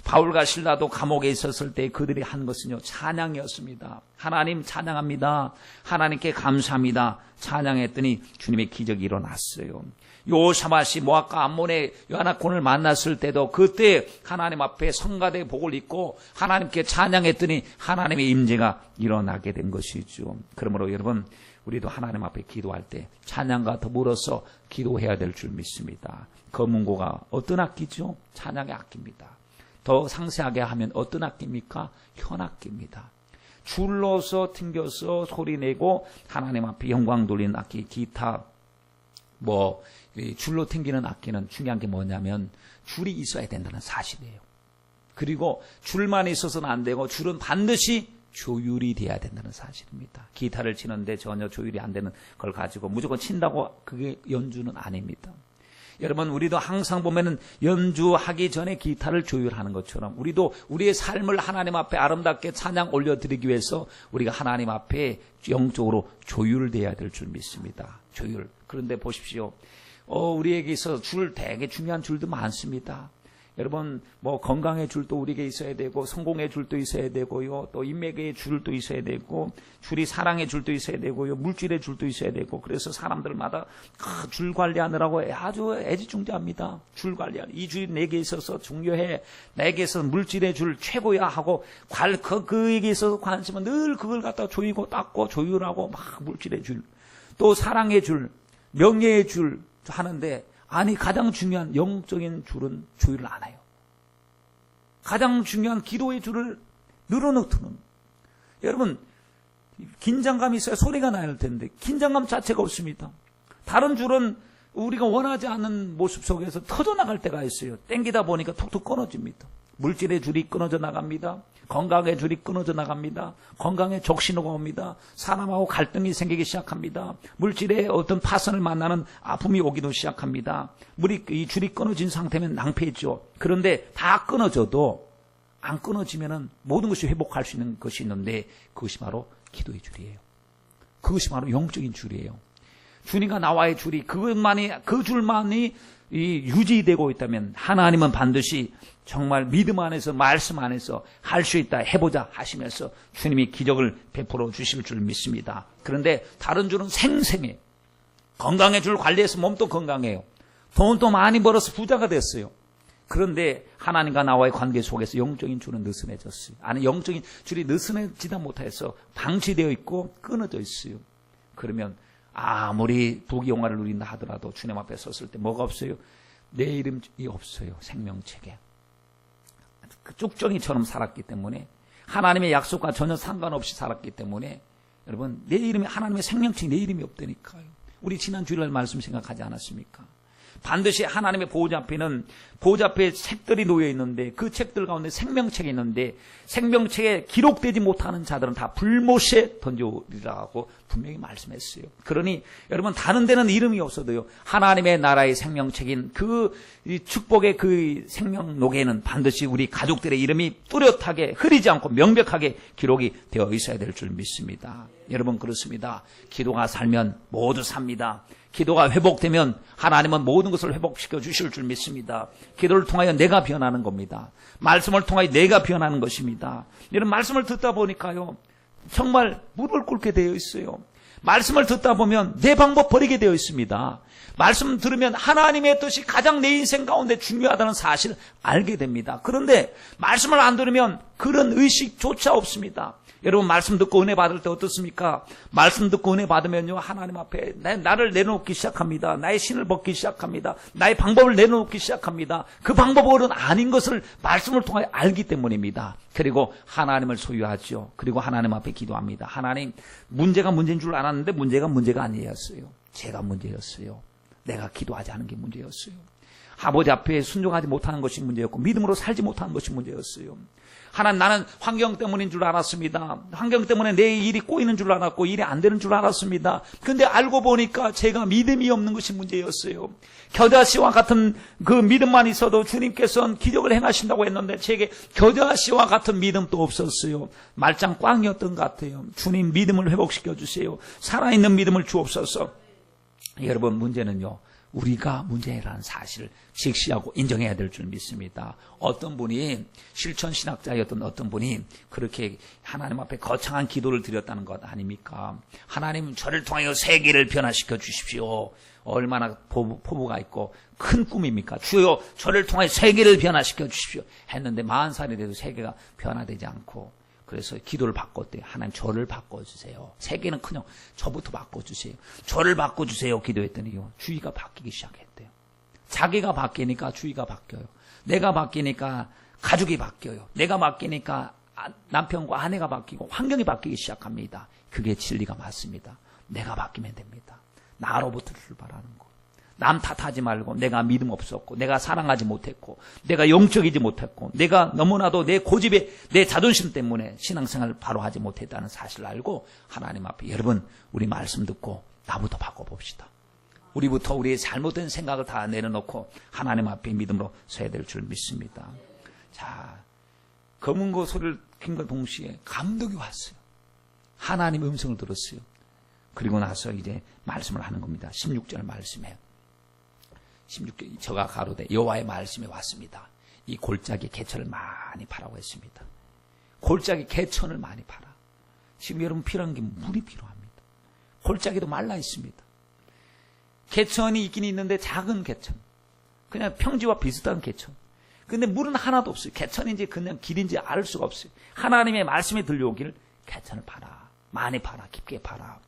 바울과 실라도 감옥에 있었을 때 그들이 한 것은요, 찬양이었습니다. 하나님 찬양합니다. 하나님께 감사합니다. 찬양했더니 주님의 기적이 일어났어요. 요사밧이 모압과 암몬의 요나콘을 만났을 때도 그때 하나님 앞에 성가대 복을 입고 하나님께 찬양했더니 하나님의 임재가 일어나게 된 것이죠. 그러므로 여러분, 우리도 하나님 앞에 기도할 때 찬양과 더불어서 기도해야 될 줄 믿습니다. 검은고가 어떤 악기죠? 찬양의 악기입니다. 더 상세하게 하면 어떤 악기입니까? 현악기입니다. 줄로서 튕겨서 소리내고 하나님 앞에 영광 돌리는 악기, 기타, 줄로 튕기는 악기는 중요한 게 뭐냐면 줄이 있어야 된다는 사실이에요. 그리고 줄만 있어서는 안 되고 줄은 반드시 조율이 돼야 된다는 사실입니다. 기타를 치는데 전혀 조율이 안 되는 걸 가지고 무조건 친다고 그게 연주는 아닙니다. 여러분, 우리도 항상 보면은 연주하기 전에 기타를 조율하는 것처럼 우리도 우리의 삶을 하나님 앞에 아름답게 찬양 올려드리기 위해서 우리가 하나님 앞에 영적으로 조율돼야 될 줄 믿습니다. 조율. 그런데 보십시오. 우리에게 있어서 줄 되게 중요한 줄도 많습니다. 여러분, 건강의 줄도 우리에게 있어야 되고, 성공의 줄도 있어야 되고요, 또 인맥의 줄도 있어야 되고, 줄이 사랑의 줄도 있어야 되고요, 물질의 줄도 있어야 되고, 그래서 사람들마다 줄 관리하느라고 아주 애지중지합니다. 줄 관리하는. 이 줄이 내게 있어서 중요해. 내게 있어서 물질의 줄 최고야 하고, 그에게 있어서 관심은 늘 그걸 갖다 조이고 닦고 조율하고 막 물질의 줄. 또 사랑의 줄, 명예의 줄 하는데, 아니, 가장 중요한 영적인 줄은 조율을 안 해요. 가장 중요한 기도의 줄을 늘어놓고는. 여러분, 긴장감이 있어야 소리가 나야 텐데 긴장감 자체가 없습니다. 다른 줄은 우리가 원하지 않는 모습 속에서 터져나갈 때가 있어요. 땡기다 보니까 툭툭 끊어집니다. 물질의 줄이 끊어져 나갑니다. 건강의 줄이 끊어져 나갑니다. 건강에 적신호가 옵니다. 사람하고 갈등이 생기기 시작합니다. 물질의 어떤 파선을 만나는 아픔이 오기도 시작합니다. 이 줄이 끊어진 상태면 낭패했죠. 그런데 다 끊어져도 안 끊어지면은 모든 것이 회복할 수 있는 것이 있는데 그것이 바로 기도의 줄이에요. 그것이 바로 영적인 줄이에요. 주님과 나와의 줄이 그 줄만이 유지되고 있다면 하나님은 반드시 정말 믿음 안에서 말씀 안에서 할 수 있다 해보자 하시면서 주님이 기적을 베풀어 주실 줄 믿습니다. 그런데 다른 줄은 생생해. 건강의 줄 관리해서 몸도 건강해요. 돈도 많이 벌어서 부자가 됐어요. 그런데 하나님과 나와의 관계 속에서 영적인 줄은 느슨해졌어요. 아니, 영적인 줄이 느슨해지다 못해서 방치되어 있고 끊어져 있어요. 그러면 아무리 부귀영화를 누린다 하더라도 주님 앞에 섰을 때 뭐가 없어요? 내 이름이 없어요. 생명책에. 그 쭉정이처럼 살았기 때문에, 하나님의 약속과 전혀 상관없이 살았기 때문에, 여러분, 내 이름이, 하나님의 생명책, 내 이름이 없다니까요. 우리 지난 주일날 말씀 생각하지 않았습니까? 반드시 하나님의 보호자 앞에는 보호자 앞에 책들이 놓여 있는데 그 책들 가운데 생명책이 있는데 생명책에 기록되지 못하는 자들은 다 불못에 던져오리라고 분명히 말씀했어요. 그러니 여러분, 다른 데는 이름이 없어도요, 하나님의 나라의 생명책인 그 축복의 그 생명록에는 반드시 우리 가족들의 이름이 뚜렷하게 흐리지 않고 명백하게 기록이 되어 있어야 될 줄 믿습니다. 여러분, 그렇습니다. 기도가 살면 모두 삽니다. 기도가 회복되면 하나님은 모든 것을 회복시켜 주실 줄 믿습니다. 기도를 통하여 내가 변하는 겁니다. 말씀을 통하여 내가 변하는 것입니다. 이런 말씀을 듣다 보니까요, 정말 무릎을 꿇게 되어 있어요. 말씀을 듣다 보면 내 방법 버리게 되어 있습니다. 말씀 들으면 하나님의 뜻이 가장 내 인생 가운데 중요하다는 사실을 알게 됩니다. 그런데 말씀을 안 들으면 그런 의식조차 없습니다. 여러분, 말씀 듣고 은혜 받을 때 어떻습니까? 말씀 듣고 은혜 받으면요, 하나님 앞에 나를 내놓기 시작합니다. 나의 신을 벗기 시작합니다. 나의 방법을 내놓기 시작합니다. 그 방법은 아닌 것을 말씀을 통해 알기 때문입니다. 그리고 하나님을 소유하죠. 그리고 하나님 앞에 기도합니다. 하나님, 문제가 문제인 줄 알았는데 문제가 아니었어요. 제가 문제였어요. 내가 기도하지 않은 게 문제였어요. 아버지 앞에 순종하지 못하는 것이 문제였고 믿음으로 살지 못하는 것이 문제였어요. 하나님, 나는 환경 때문인 줄 알았습니다. 환경 때문에 내 일이 꼬이는 줄 알았고 일이 안 되는 줄 알았습니다. 그런데 알고 보니까 제가 믿음이 없는 것이 문제였어요. 겨자씨와 같은 그 믿음만 있어도 주님께서는 기적을 행하신다고 했는데 제게 겨자씨와 같은 믿음도 없었어요. 말짱 꽝이었던 것 같아요. 주님, 믿음을 회복시켜 주세요. 살아있는 믿음을 주옵소서. 여러분, 문제는요, 우리가 문제라는 사실을 직시하고 인정해야 될 줄 믿습니다. 어떤 분이 실천신학자였던 어떤 분이 그렇게 하나님 앞에 거창한 기도를 드렸다는 것 아닙니까? 하나님 저를 통하여 세계를 변화시켜 주십시오. 얼마나 포부가 있고 큰 꿈입니까? 주여 저를 통하여 세계를 변화시켜 주십시오 했는데 40살이 돼도 세계가 변화되지 않고 그래서 기도를 바꿨대요. 하나님 저를 바꿔주세요. 세계는 그냥 저부터 바꿔주세요. 저를 바꿔주세요. 기도했더니요. 주위가 바뀌기 시작했대요. 자기가 바뀌니까 주위가 바뀌어요. 내가 바뀌니까 가족이 바뀌어요. 내가 바뀌니까 남편과 아내가 바뀌고 환경이 바뀌기 시작합니다. 그게 진리가 맞습니다. 내가 바뀌면 됩니다. 나로부터 출발하는 거. 남 탓하지 말고 내가 믿음 없었고 내가 사랑하지 못했고 내가 영적이지 못했고 내가 너무나도 내 고집에 내 자존심 때문에 신앙생활을 바로 하지 못했다는 사실을 알고 하나님 앞에 여러분 우리 말씀 듣고 나부터 바꿔봅시다. 우리부터 우리의 잘못된 생각을 다 내려놓고 하나님 앞에 믿음으로 서야 될 줄 믿습니다. 자, 검은고 소리를 킨과 동시에 감독이 왔어요. 하나님의 음성을 들었어요. 그리고 나서 이제 말씀을 하는 겁니다. 16절 말씀에 16절 저가 가로되 여호와의 말씀이 왔습니다. 이 골짜기 개천을 많이 파라고 했습니다. 골짜기 개천을 많이 파라. 지금 여러분 필요한 게 물이 필요합니다. 골짜기도 말라 있습니다. 개천이 있긴 있는데 작은 개천. 그냥 평지와 비슷한 개천. 근데 물은 하나도 없어요. 개천인지 그냥 길인지 알 수가 없어요. 하나님의 말씀이 들려오기를 개천을 파라. 많이 파라. 깊게 파라.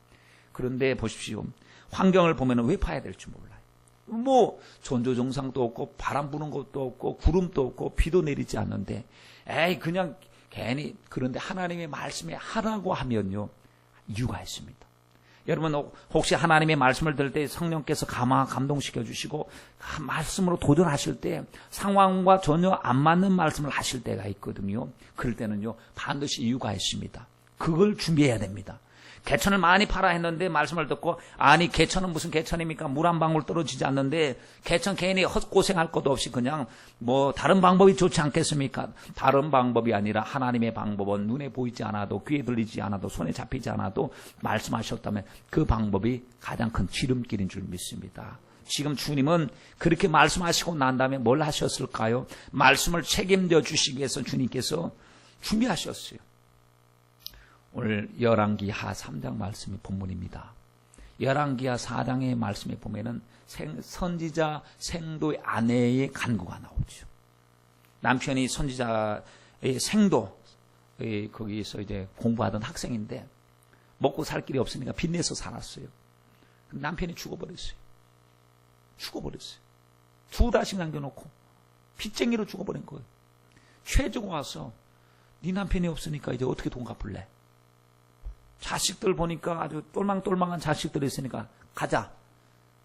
그런데 보십시오. 환경을 보면 왜 파야 될지 몰라요. 뭐 전조정상도 없고 바람 부는 것도 없고 구름도 없고 비도 내리지 않는데 에이 그냥 괜히 그런데 하나님의 말씀에 하라고 하면요. 이유가 있습니다. 여러분 혹시 하나님의 말씀을 들을 때 성령께서 감동시켜 주시고 말씀으로 도전하실 때 상황과 전혀 안 맞는 말씀을 하실 때가 있거든요. 그럴 때는요. 반드시 이유가 있습니다. 그걸 준비해야 됩니다. 개천을 많이 파라 했는데 말씀을 듣고 아니 개천은 무슨 개천입니까? 물 한 방울 떨어지지 않는데 개천 괜히 헛고생할 것도 없이 그냥 뭐 다른 방법이 좋지 않겠습니까? 다른 방법이 아니라 하나님의 방법은 눈에 보이지 않아도 귀에 들리지 않아도 손에 잡히지 않아도 말씀하셨다면 그 방법이 가장 큰 지름길인 줄 믿습니다. 지금 주님은 그렇게 말씀하시고 난 다음에 뭘 하셨을까요? 말씀을 책임져 주시기 위해서 주님께서 준비하셨어요. 오늘 열왕기하 3장 말씀이 본문입니다. 열왕기하 4장의 말씀에 보면은 선지자 생도의 아내의 간구가 나오죠. 남편이 선지자의 생도 거기서 이제 공부하던 학생인데 먹고 살 길이 없으니까 빚내서 살았어요. 남편이 죽어버렸어요. 두 달씩 남겨놓고 빚쟁이로 죽어버린 거예요. 최종 와서 네 남편이 없으니까 이제 어떻게 돈 갚을래? 자식들 보니까 아주 똘망똘망한 자식들이 있으니까 가자.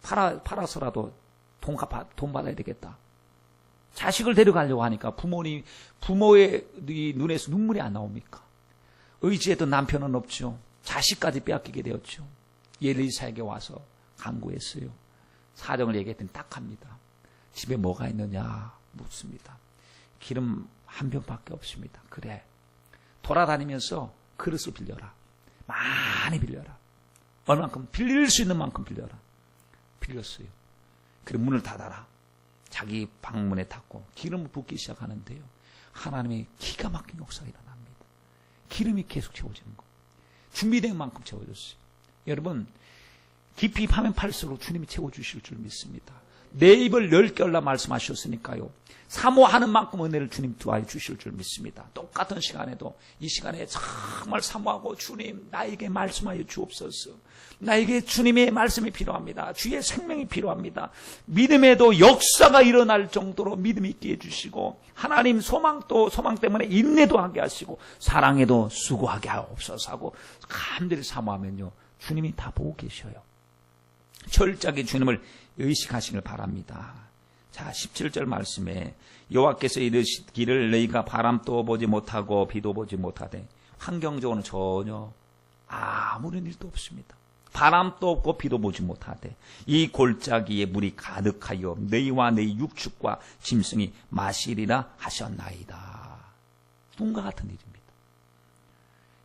팔아서라도 돈 받아야 되겠다. 자식을 데려가려고 하니까 부모의 눈에서 눈물이 안 나옵니까? 의지했던 남편은 없죠. 자식까지 빼앗기게 되었죠. 엘리사에게 와서 간구했어요. 사정을 얘기했더니 딱 합니다. 집에 뭐가 있느냐 묻습니다. 기름 한 병밖에 없습니다. 그래. 돌아다니면서 그릇을 빌려라. 많이 빌려라. 얼만큼 빌릴 수 있는 만큼 빌려라. 빌렸어요. 그리고 문을 닫아라. 자기 방문에 닫고 기름을 붓기 시작하는데요. 하나님의 기가 막힌 역사가 일어납니다. 기름이 계속 채워지는 거. 준비된 만큼 채워졌어요. 여러분 깊이 파면 팔수록 주님이 채워주실 줄 믿습니다. 내 입을 넓게 열라 말씀하셨으니까요. 사모하는 만큼 은혜를 주님 도와주실 주실 줄 믿습니다. 똑같은 시간에도 이 시간에 정말 사모하고 주님 나에게 말씀하여 주옵소서. 나에게 주님의 말씀이 필요합니다. 주의 생명이 필요합니다. 믿음에도 역사가 일어날 정도로 믿음 있게 해주시고 하나님 소망 때문에 인내도 하게 하시고 사랑에도 수고하게 하옵소서 하고 간절히 사모하면요. 주님이 다 보고 계셔요. 철저하게 주님을 의식하시길 바랍니다. 자, 17절 말씀에 여호와께서 이르시기를 너희가 바람도 보지 못하고 비도 보지 못하되 환경적으로는 전혀 아무런 일도 없습니다. 바람도 없고 비도 보지 못하되 이 골짜기에 물이 가득하여 너희와 너희 육축과 짐승이 마시리라 하셨나이다. 꿈과 같은 일입니다.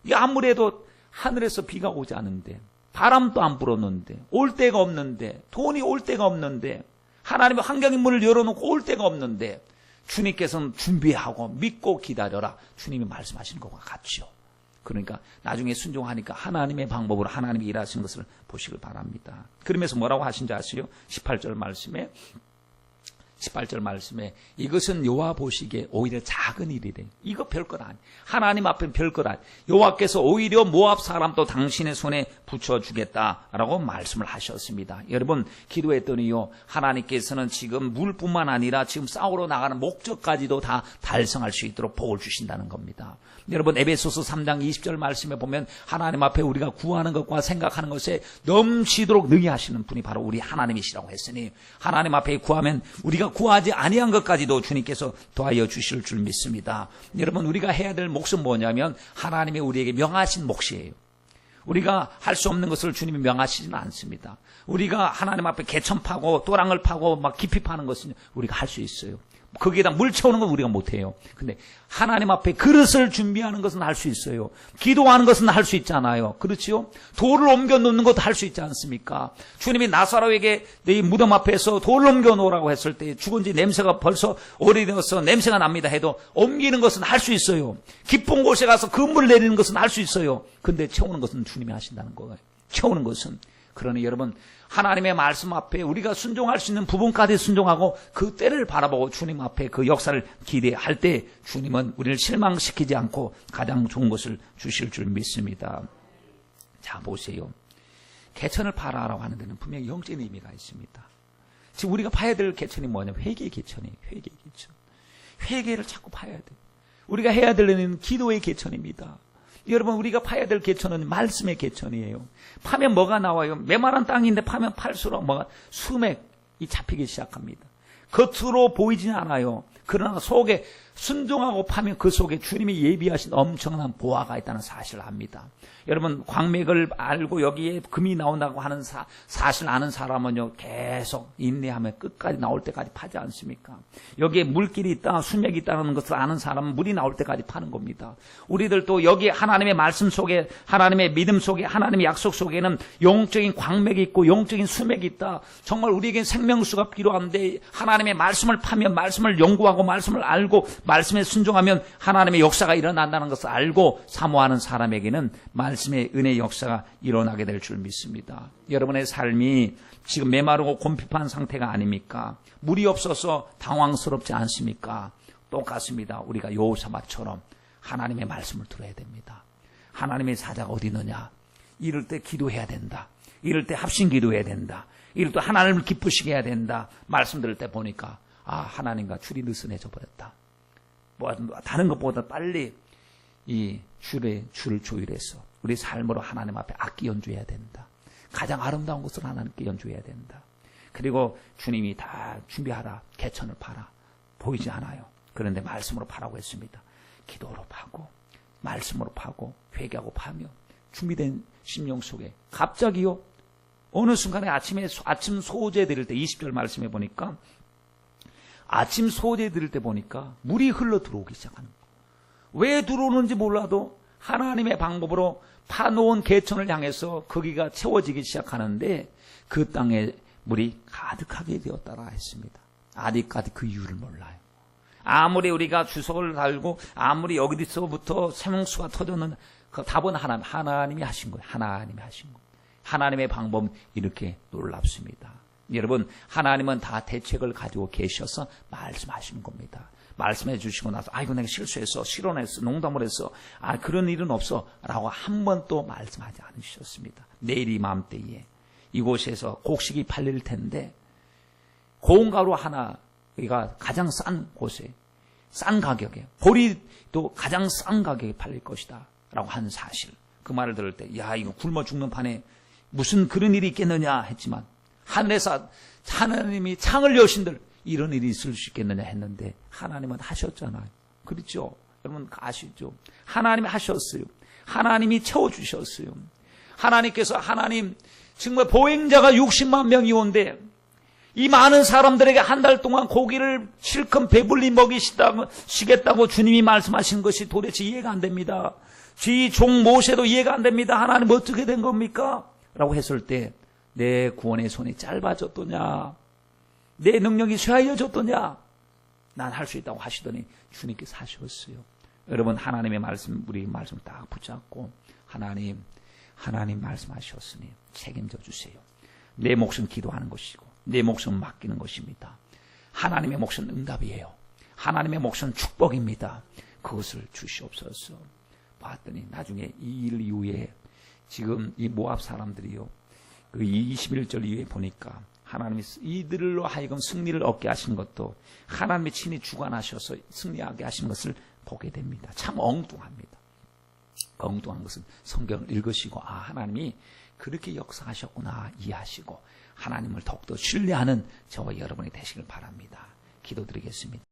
이 아무래도 하늘에서 비가 오지 않는데 바람도 안 불었는데, 올 데가 없는데, 돈이 올 데가 없는데, 하나님의 환경의 문을 열어놓고 올 데가 없는데, 주님께서는 준비하고 믿고 기다려라. 주님이 말씀하시는 것과 같죠. 그러니까 나중에 순종하니까 하나님의 방법으로 하나님이 일하시는 것을 보시길 바랍니다. 그러면서 뭐라고 하신지 아시죠? 18절 말씀에 이것은 여호와 보시기에 오히려 작은 일이래. 이거 별것 아니. 하나님 앞에 별것 아니. 여호와께서 오히려 모압 사람도 당신의 손에 붙여주겠다라고 말씀을 하셨습니다. 여러분 기도했더니요, 하나님께서는 지금 물뿐만 아니라 지금 싸우러 나가는 목적까지도 다 달성할 수 있도록 복을 주신다는 겁니다. 여러분 에베소서 3장 20절 말씀에 보면 하나님 앞에 우리가 구하는 것과 생각하는 것에 넘치도록 능히 하시는 분이 바로 우리 하나님이시라고 했으니, 하나님 앞에 구하면 우리가 구하지 아니한 것까지도 주님께서 도와여 주실 줄 믿습니다. 여러분 우리가 해야 될 몫은 뭐냐면 하나님이 우리에게 명하신 몫이에요. 우리가 할 수 없는 것을 주님이 명하시지는 않습니다. 우리가 하나님 앞에 개천 파고 또랑을 파고 막 깊이 파는 것은 우리가 할 수 있어요. 거기에다 물 채우는 건 우리가 못해요. 근데 하나님 앞에 그릇을 준비하는 것은 할 수 있어요. 기도하는 것은 할 수 있잖아요. 그렇지요? 돌을 옮겨 놓는 것도 할 수 있지 않습니까? 주님이 나사로에게 내 무덤 앞에서 돌을 옮겨 놓으라고 했을 때 죽은 지 냄새가 벌써 오래되어서 냄새가 납니다 해도 옮기는 것은 할 수 있어요. 깊은 곳에 가서 그물 내리는 것은 할 수 있어요. 근데 채우는 것은 주님이 하신다는 거예요. 채우는 것은. 그러니 여러분 하나님의 말씀 앞에 우리가 순종할 수 있는 부분까지 순종하고 그 때를 바라보고 주님 앞에 그 역사를 기대할 때 주님은 우리를 실망시키지 않고 가장 좋은 것을 주실 줄 믿습니다. 자 보세요. 개천을 파라라고 하는 데는 분명히 영적인 의미가 있습니다. 지금 우리가 봐야 될 개천이 뭐냐면 회개의 개천이에요. 회개의 개천. 회개를 자꾸 봐야 돼요. 우리가 해야 될 일은 기도의 개천입니다. 여러분 우리가 파야 될 개천은 말씀의 개천이에요. 파면 뭐가 나와요? 메마른 땅인데 파면 팔수록 뭐가 수맥이 잡히기 시작합니다. 겉으로 보이지는 않아요. 그러나 속에 순종하고 파면 그 속에 주님이 예비하신 엄청난 보화가 있다는 사실을 압니다. 여러분 광맥을 알고 여기에 금이 나온다고 하는 사실 아는 사람은요 계속 인내하며 끝까지 나올 때까지 파지 않습니까? 여기에 물길이 있다 수맥이 있다는 것을 아는 사람은 물이 나올 때까지 파는 겁니다. 우리들도 여기 하나님의 말씀 속에 하나님의 믿음 속에 하나님의 약속 속에는 영적인 광맥이 있고 영적인 수맥이 있다. 정말 우리에겐 생명수가 필요한데 하나님의 말씀을 파면 말씀을 연구하고 말씀을 알고 말씀에 순종하면 하나님의 역사가 일어난다는 것을 알고 사모하는 사람에게는 말씀의 은혜의 역사가 일어나게 될 줄 믿습니다. 여러분의 삶이 지금 메마르고 곰핍한 상태가 아닙니까? 물이 없어서 당황스럽지 않습니까? 똑같습니다. 우리가 여호사밧처럼 하나님의 말씀을 들어야 됩니다. 하나님의 사자가 어디 있느냐? 이럴 때 기도해야 된다. 이럴 때 합심 기도해야 된다. 이럴 때 하나님을 기쁘시게 해야 된다. 말씀 들을 때 보니까 하나님과 줄이 느슨해져 버렸다. 뭐 다른 것보다 빨리 이 줄을 조율해서 우리 삶으로 하나님 앞에 악기 연주해야 된다. 가장 아름다운 것을 하나님께 연주해야 된다. 그리고 주님이 다 준비하라. 개천을 파라. 보이지 않아요. 그런데 말씀으로 파라고 했습니다. 기도로 파고 말씀으로 파고 회개하고 파며 준비된 심령 속에 갑자기요 어느 순간에 아침 소제 드릴 때 20절 말씀해 보니까 아침 소제 드릴 때 보니까 물이 흘러 들어오기 시작하는 거예요. 왜 들어오는지 몰라도 하나님의 방법으로 파놓은 개천을 향해서 거기가 채워지기 시작하는데 그 땅에 물이 가득하게 되었다라 했습니다. 아직까지 그 이유를 몰라요. 아무리 우리가 주석을 달고 아무리 여기서부터 생명수가 터졌는 그 답은 하나님이 하신 거예요. 하나님이 하신 거예요. 하나님의 방법은 이렇게 놀랍습니다. 여러분 하나님은 다 대책을 가지고 계셔서 말씀하시는 겁니다. 말씀해 주시고 나서 이거 내가 실수했어 실언했어 농담을 했어 그런 일은 없어 라고 한 번도 말씀하지 않으셨습니다. 내일 이맘때에 이곳에서 곡식이 팔릴 텐데 고운 가루 하나가 가장 싼 곳에 싼 가격에 보리도 가장 싼 가격에 팔릴 것이다 라고 한 사실, 그 말을 들을 때 이거 굶어 죽는 판에 무슨 그런 일이 있겠느냐 했지만 하늘에서 하나님이 창을 여신들 이런 일이 있을 수 있겠느냐 했는데 하나님은 하셨잖아요. 그렇죠? 여러분 아시죠? 하나님이 하셨어요. 하나님이 채워주셨어요. 하나님께서 하나님 정말 보행자가 60만 명이 온데 이 많은 사람들에게 한 달 동안 고기를 실컷 배불리 먹이시겠다고 주님이 말씀하신 것이 도대체 이해가 안 됩니다. 지 종 모세도 이해가 안 됩니다. 하나님 어떻게 된 겁니까? 라고 했을 때 내 구원의 손이 짧아졌더냐? 내 능력이 쇠하여졌더냐? 난 할 수 있다고 하시더니 주님께서 하셨어요. 여러분, 하나님의 말씀, 우리 말씀을 딱 붙잡고 하나님 말씀하셨으니 책임져 주세요. 내 몫은 기도하는 것이고 내 몫은 맡기는 것입니다. 하나님의 몫은 응답이에요. 하나님의 몫은 축복입니다. 그것을 주시옵소서. 봤더니 나중에 이 일 이후에 지금 이 모압 사람들이요, 그 21절 이후에 보니까 하나님이 이들로 하여금 승리를 얻게 하신 것도 하나님이 친히 주관하셔서 승리하게 하신 것을 보게 됩니다. 참 엉뚱합니다. 엉뚱한 것은 성경을 읽으시고 하나님이 그렇게 역사하셨구나 이해하시고 하나님을 더욱더 신뢰하는 저와 여러분이 되시길 바랍니다. 기도드리겠습니다.